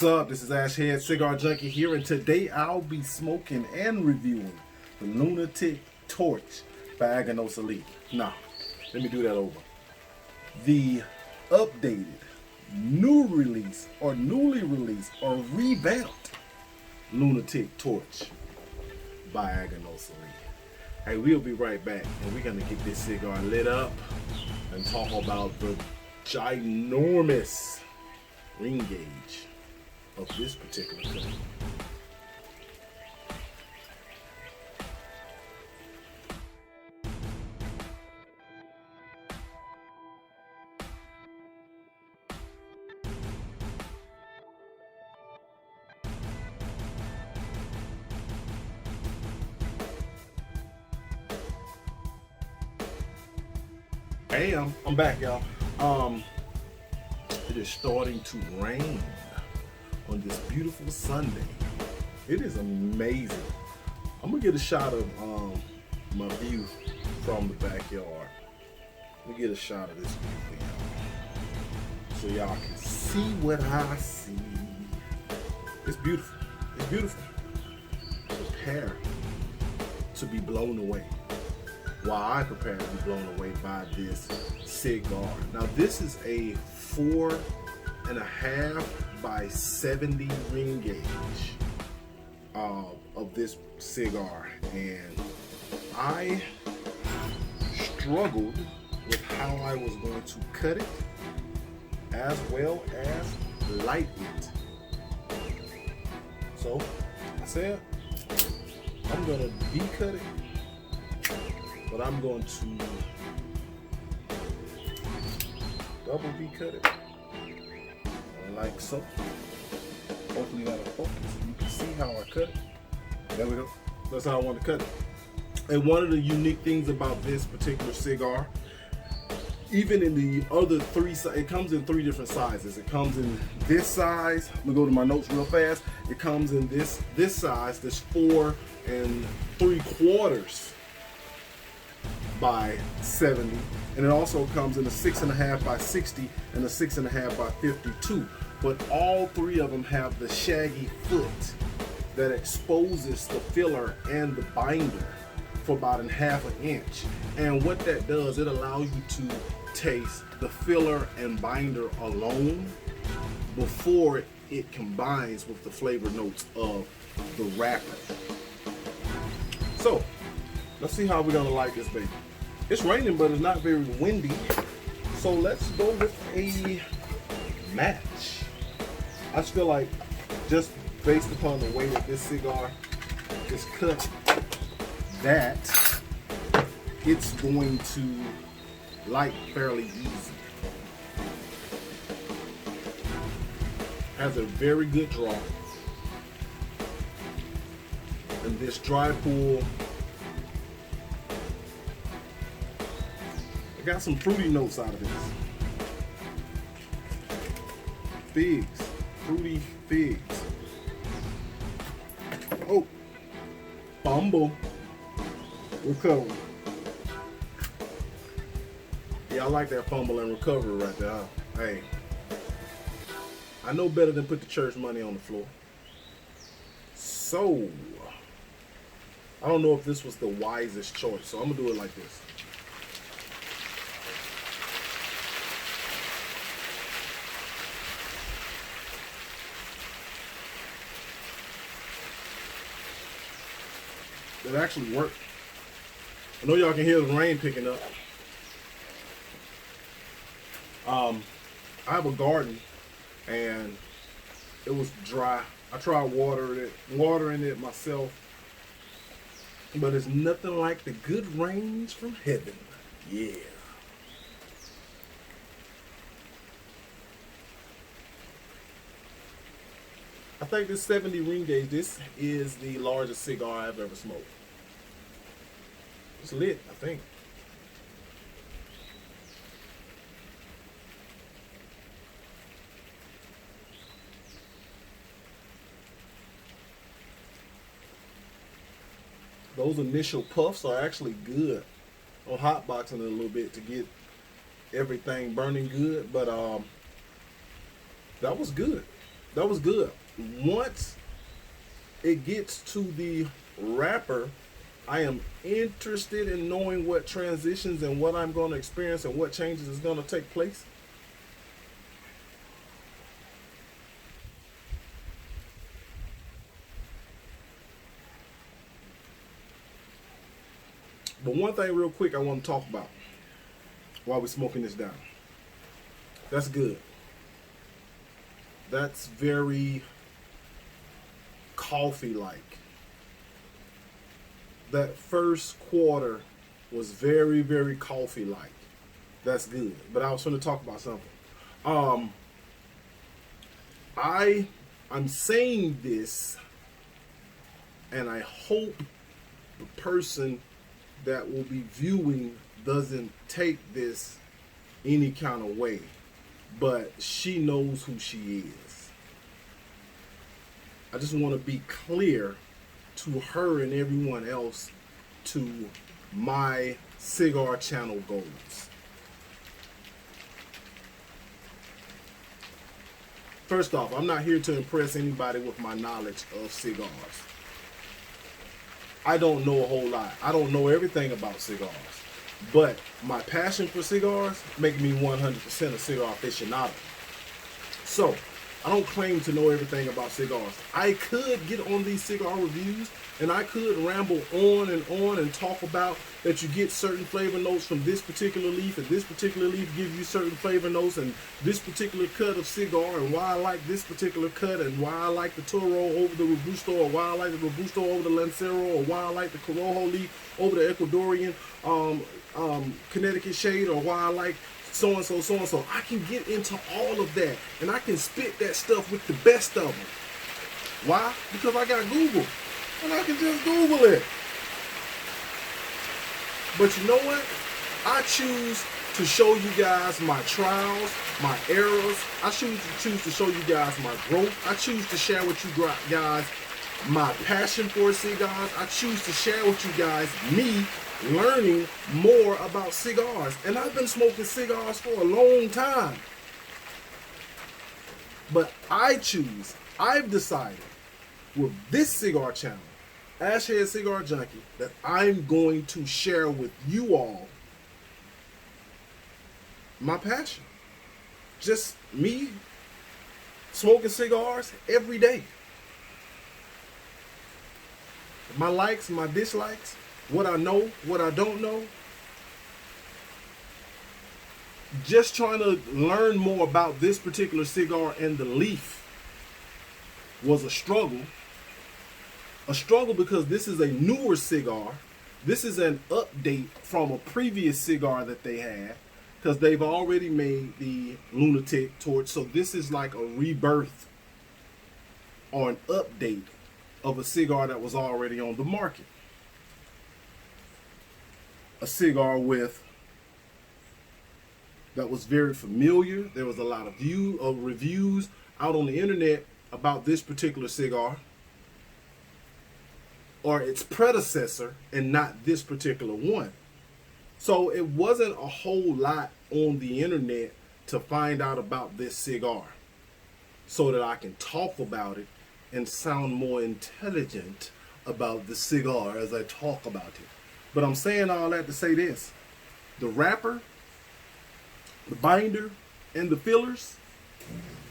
What's up? This is Ashhead Cigar Junkie here, and today I'll be smoking and reviewing the Lunatic Torch by Aganosali. Nah, let me do that over. The updated, newly released, or revamped Lunatic Torch by Aganosali. Hey, we'll be right back, and we're gonna get this cigar lit up and talk about the ginormous ring gauge of this particular thing. Hey, I'm back, y'all. It is starting to rain on this beautiful Sunday. It is amazing. I'm gonna get a shot of my view from the backyard. Let me get a shot of this view for y'all, so y'all can see what I see. It's beautiful. It's beautiful. Prepare to be blown away, while I prepare to be blown away by this cigar. Now this is a 4.5 by 70 ring gauge of this cigar, and I struggled with how I was going to cut it as well as light it. So I said I'm gonna decut it, but I'm going to double decut it like so. Hopefully that'll focus. You can see how I cut it. There we go. That's how I want to cut it. And one of the unique things about this particular cigar, even in the other three, it comes in 3 different sizes. It comes in this size. I'm gonna go to my notes real fast. It comes in this size, this 4 3/4 by 70, and it also comes in a 6.5 by 60 and a 6.5 by 52. But all 3 of them have the shaggy foot that exposes the filler and the binder for about 1/2 inch. And what that does, it allows you to taste the filler and binder alone before it combines with the flavor notes of the wrapper. So let's see how we're gonna light this baby. It's raining, but it's not very windy. So let's go with a match. I just feel like, just based upon the way that this cigar is cut, that it's going to light fairly easy. Has a very good draw. And this dry pull, I got some fruity notes out of this. Figs, fruity figs. Oh, fumble, recovery. Yeah, I like that fumble and recovery right there. Huh? Hey, I know better than put the church money on the floor. So, I don't know if this was the wisest choice, so I'm gonna do it like this. It actually worked. I know y'all can hear the rain picking up. I have a garden, and it was dry. I tried watering it myself, but it's nothing like the good rains from heaven. Yeah. I think this 70 ring gauge, this is the largest cigar I've ever smoked. It's lit, I think. Those initial puffs are actually good. I'm hotboxing it a little bit to get everything burning good, but that was good. That was good. Once it gets to the wrapper, I am interested in knowing what transitions and what I'm going to experience and what changes is going to take place. But one thing real quick I want to talk about while we're smoking this down. That's good. That's very coffee-like. That first quarter was very, very coffee-like. That's good. But I was going to talk about something. I'm saying this, and I hope the person that will be viewing doesn't take this any kind of way, but she knows who she is. I just want to be clear to her and everyone else to my cigar channel goals. First off, I'm not here to impress anybody with my knowledge of cigars. I don't know a whole lot. I don't know everything about cigars. But my passion for cigars make me 100% a cigar aficionado. So, I don't claim to know everything about cigars. I could get on these cigar reviews and I could ramble on and talk about that you get certain flavor notes from this particular leaf, and this particular leaf gives you certain flavor notes, and this particular cut of cigar, and why I like this particular cut, and why I like the Toro over the Robusto, or why I like the Robusto over the Lancero, or why I like the Corojo leaf over the Ecuadorian Connecticut shade, or why I like so-and-so, so-and-so. I can get into all of that, and I can spit that stuff with the best of them. Why? Because I got Google, and I can just Google it. But you know what? I choose to show you guys my trials, my errors. I choose to show you guys my growth. I choose to share with you guys my passion for cigars. I choose to share with you guys me learning more about cigars. And I've been smoking cigars for a long time. But I've decided with this cigar channel, Ashhead Cigar Junkie, that I'm going to share with you all my passion. Just me smoking cigars every day. My likes, my dislikes, what I know, what I don't know. Just trying to learn more about this particular cigar and the leaf was a struggle. A struggle because this is a newer cigar. This is an update from a previous cigar that they had, because they've already made the Lunatic torch. So this is like a rebirth or an update of a cigar that was already on the market. A cigar that was very familiar. There was a lot of reviews out on the internet about this particular cigar, or its predecessor, and not this particular one. So it wasn't a whole lot on the internet to find out about this cigar, so that I can talk about it and sound more intelligent about the cigar as I talk about it. But I'm saying all that to say this: the wrapper, the binder, and the fillers.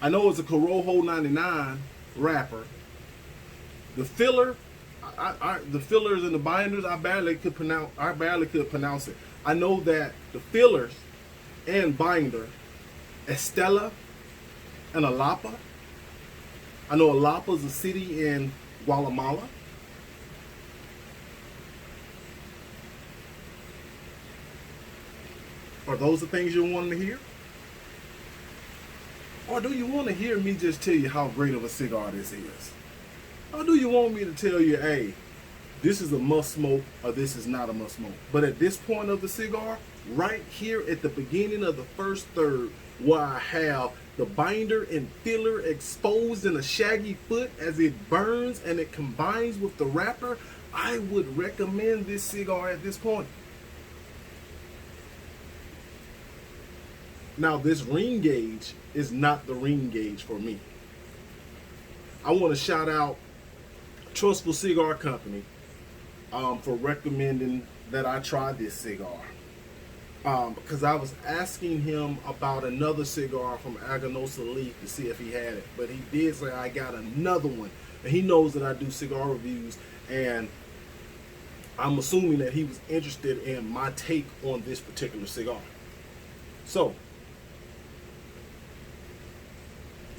I know it's a Corojo 99 wrapper. The filler, the fillers and the binders, I barely could pronounce it. I know that the fillers and binder, Estella and Alapa. I know Alapa is a city in Guatemala. Are those the things you're wanting to hear? Or do you want to hear me just tell you how great of a cigar this is? Or do you want me to tell you, hey, this is a must smoke, or this is not a must smoke? But at this point of the cigar, right here at the beginning of the first third, where I have the binder and filler exposed in a shaggy foot as it burns and it combines with the wrapper, I would recommend this cigar at this point. Now, this ring gauge is not the ring gauge for me. I want to shout out Trustful Cigar Company for recommending that I try this cigar. Because I was asking him about another cigar from Aganosa Leaf to see if he had it. But he did say I got another one. And he knows that I do cigar reviews. And I'm assuming that he was interested in my take on this particular cigar. So,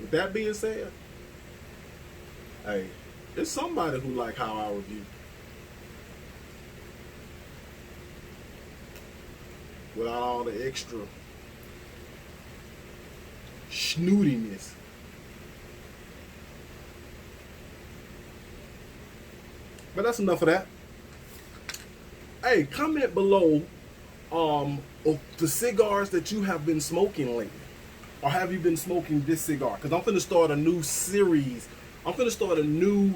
with that being said, hey, there's somebody who like how I review. Without all the extra snootiness. But that's enough of that. Hey, comment below of the cigars that you have been smoking lately. Or have you been smoking this cigar? Because I'm going to start a new series. I'm going to start a new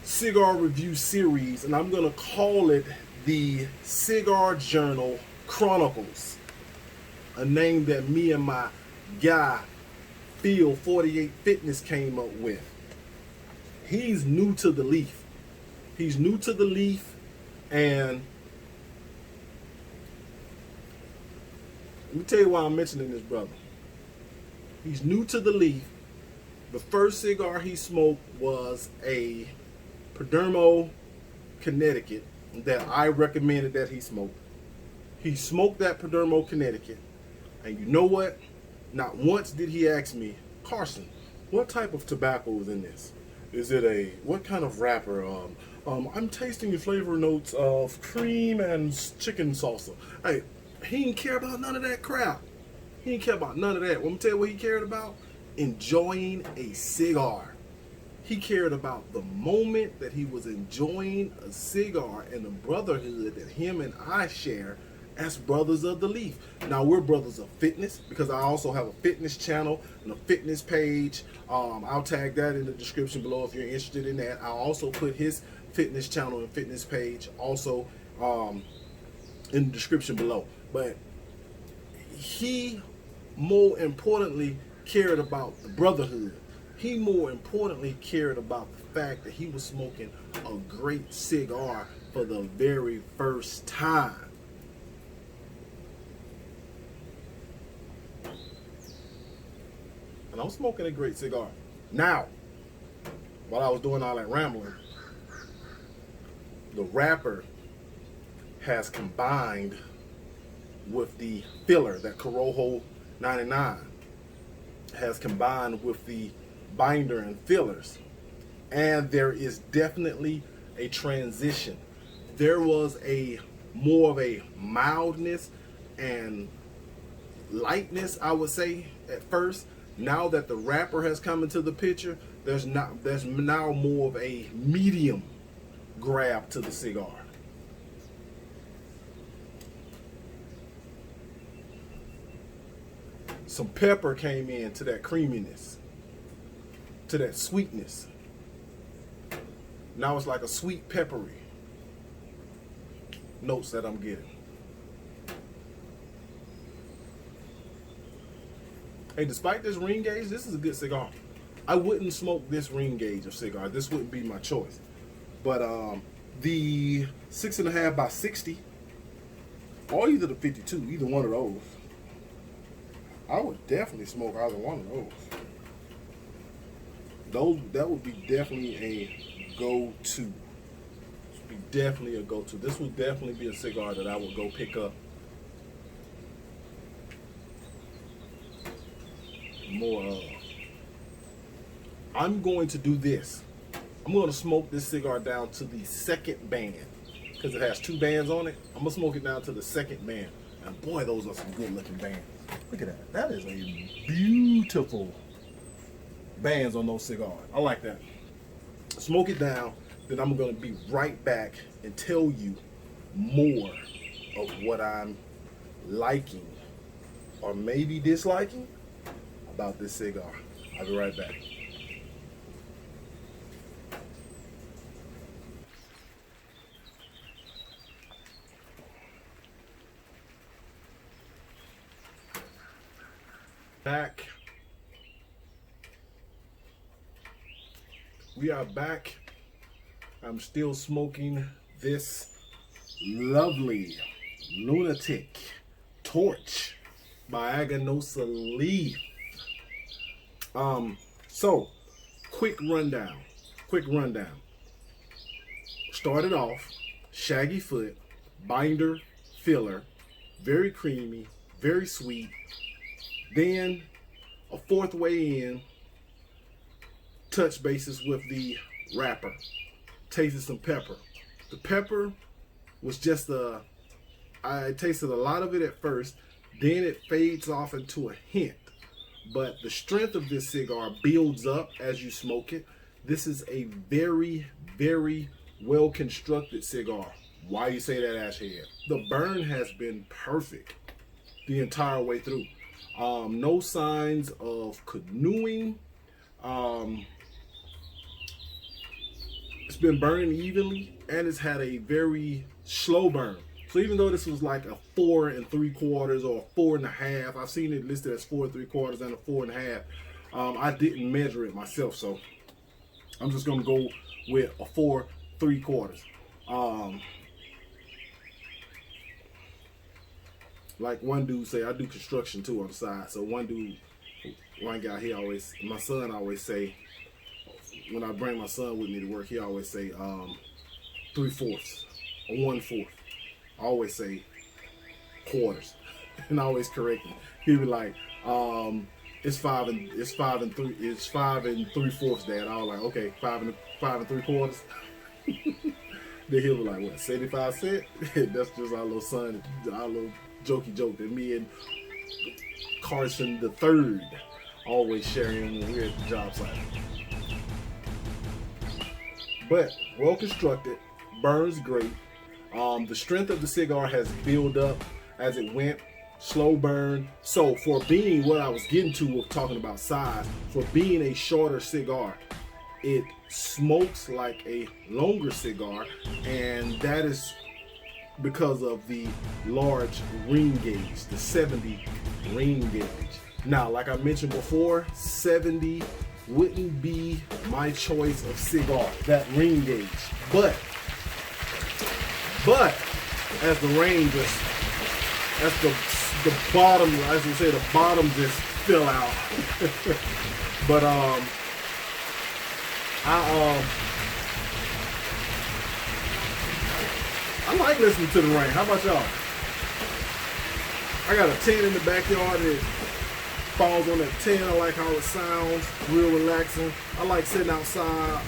cigar review series. And I'm going to call it the Cigar Journal Chronicles, a name that me and my guy Phil 48 Fitness came up with. He's new to the leaf. He's new to the leaf, and let me tell you why I'm mentioning this brother. He's new to the leaf. The first cigar he smoked was a Perdomo Connecticut that I recommended that he smoke. He smoked that Perdomo Connecticut, and you know what? Not once did he ask me, Carson, what type of tobacco is in this? Is it what kind of wrapper? I'm tasting the flavor notes of cream and chicken salsa. Hey, he didn't care about none of that crap. He didn't care about none of that. Let me tell you what he cared about. Enjoying a cigar. He cared about the moment that he was enjoying a cigar and the brotherhood that him and I share as brothers of the leaf. Now we're brothers of fitness because I also have a fitness channel and a fitness page. I'll tag that in the description below if you're interested in that. I'll also put his fitness channel and fitness page also in the description below. But he more importantly cared about the brotherhood. He more importantly cared about the fact that he was smoking a great cigar for the very first time. And I'm smoking a great cigar. Now, while I was doing all that rambling, the wrapper has combined with the filler, that Corojo 99 has combined with the binder and fillers. And there is definitely a transition. There was a more of a mildness and lightness, I would say, at first. Now that the wrapper has come into the picture, there's now more of a medium grab to the cigar. Some pepper came in to that creaminess, to that sweetness. Now it's like a sweet peppery notes that I'm getting. Hey, despite this ring gauge, this is a good cigar. I wouldn't smoke this ring gauge of cigar. This wouldn't be my choice. But the 6.5 by 60, or either the 52, either one of those, I would definitely smoke either one of those. That would be definitely a go-to. Be definitely a go-to. This would definitely be a cigar that I would go pick up. More of. I'm going to do this. I'm going to smoke this cigar down to the second band because it has 2 bands on it. I'm going to smoke it down to the second band. And boy, those are some good looking bands. Look at that. That is a beautiful bands on those cigars. I like that. Smoke it down. Then I'm going to be right back and tell you more of what I'm liking or maybe disliking about this cigar. I'll be right back. Back. We are back. I'm still smoking this lovely Lunatic Torch by Aganosa Leaf. So quick rundown. Started off shaggy foot, binder, filler, very creamy, very sweet. Then a fourth way in, touch bases with the wrapper. Tasted some pepper. The pepper was just I tasted a lot of it at first, then it fades off into a hint. But the strength of this cigar builds up as you smoke it. This is a very, very well constructed cigar. Why you say that, Ashhead? The burn has been perfect the entire way through. No signs of canoeing. It's been burning evenly, and it's had a very slow burn. So even though this was like a 4 3/4 or a 4 1/2, I've seen it listed as 4 3/4 and a 4 1/2. I didn't measure it myself, so I'm just gonna go with a 4 3/4. Like one dude say, I do construction too on the side. So one guy, my son always say, when I bring my son with me to work, he always say 3/4 or 1/4. I always say quarters, and I always correct him. He'd be like, it's 5 3/4, Dad. I was like, okay, 5 3/4. Then he'll be like, what, 75 cents? That's just our little son, our little jokey joke that me and Carson the third always sharing when we're at the job site. But well constructed, burns great. The strength of the cigar has built up as it went. Slow burn. So for being what I was getting to with talking about size, for being a shorter cigar, it smokes like a longer cigar, and that is because of the large ring gauge, the 70 ring gauge. Now, like I mentioned before, 70 wouldn't be my choice of cigar, that ring gauge. But as the rain just, as the bottom, as we say, the bottom just fill out. But I like listening to the rain. How about y'all? I got a tent in the backyard that falls on that tent. I like how it sounds, real relaxing. I like sitting outside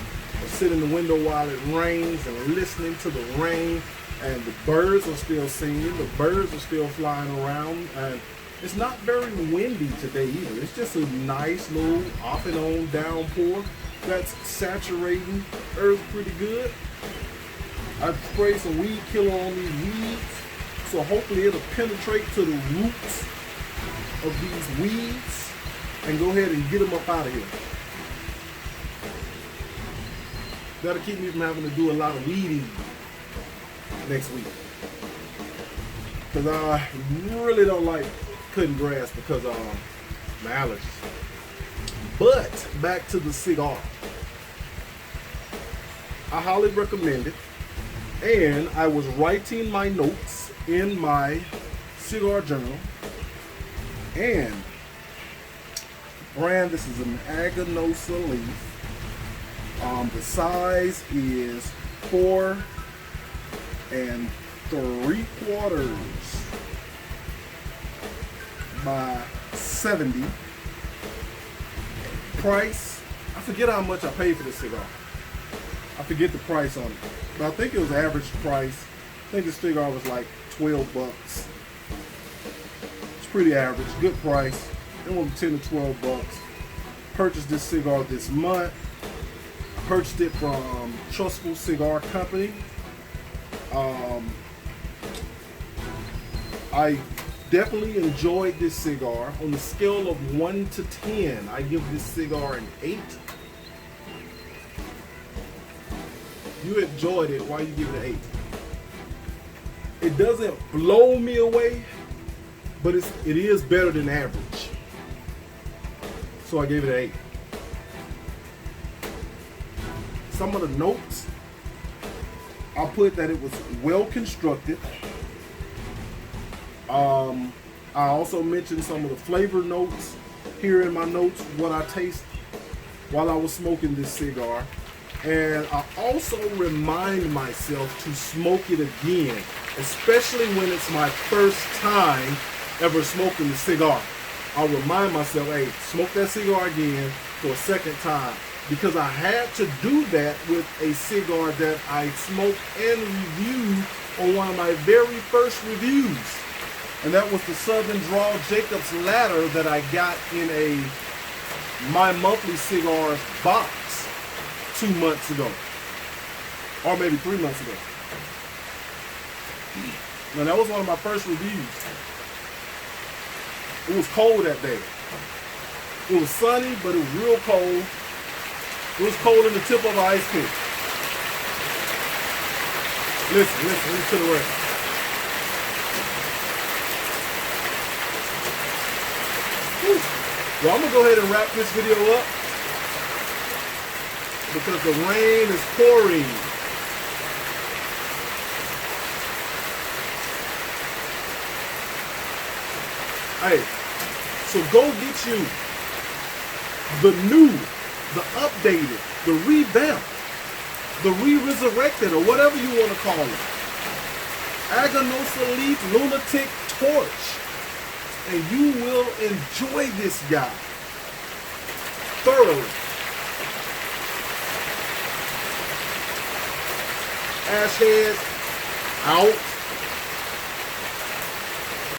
or sitting in the window while it rains and listening to the rain. And the birds are still singing. The birds are still flying around. And it's not very windy today either. It's just a nice little off and on downpour that's saturating earth pretty good. I sprayed some weed killer on these weeds, so hopefully it'll penetrate to the roots of these weeds and go ahead and get them up out of here. That'll keep me from having to do a lot of weeding next week, because I really don't like cutting grass because of my allergies. But back to the cigar. I highly recommend it. And I was writing my notes in my cigar journal. And brand, this is an Aganosa Leaf. The size is 4 3/4 by 70. Price, I forget how much I paid for this cigar. I forget the price on it, but I think it was average price. I think this cigar was like $12. It's pretty average, good price. It was 10 to 12 bucks. Purchased this cigar this month. I purchased it from Trustful Cigar Company. I definitely enjoyed this cigar. On the scale of 1 to 10, I give this cigar an 8. You enjoyed it, why you give it an 8? It doesn't blow me away, but it is better than average. So I gave it an 8. some of the notes, I put that it was well constructed. I also mentioned some of the flavor notes here in my notes, what I taste while I was smoking this cigar. And I also remind myself to smoke it again, especially when it's my first time ever smoking the cigar. I'll remind myself, hey, smoke that cigar again for a second time, because I had to do that with a cigar that I smoked and reviewed on one of my very first reviews. And that was the Southern Draw Jacob's Ladder that I got in a My Monthly Cigars box 2 months ago, or maybe 3 months ago. Now that was one of my first reviews. It was cold that day. It was sunny, but it was real cold. It was cold in the tip of an ice pick. Listen to the rest. Well, I'm gonna go ahead and wrap this video up because the rain is pouring. Hey, so go get you the new, the updated, the revamped, the re-resurrected, or whatever you want to call it, Aganosa Leaf Lunatic Torch, and you will enjoy this guy thoroughly. Ash heads out.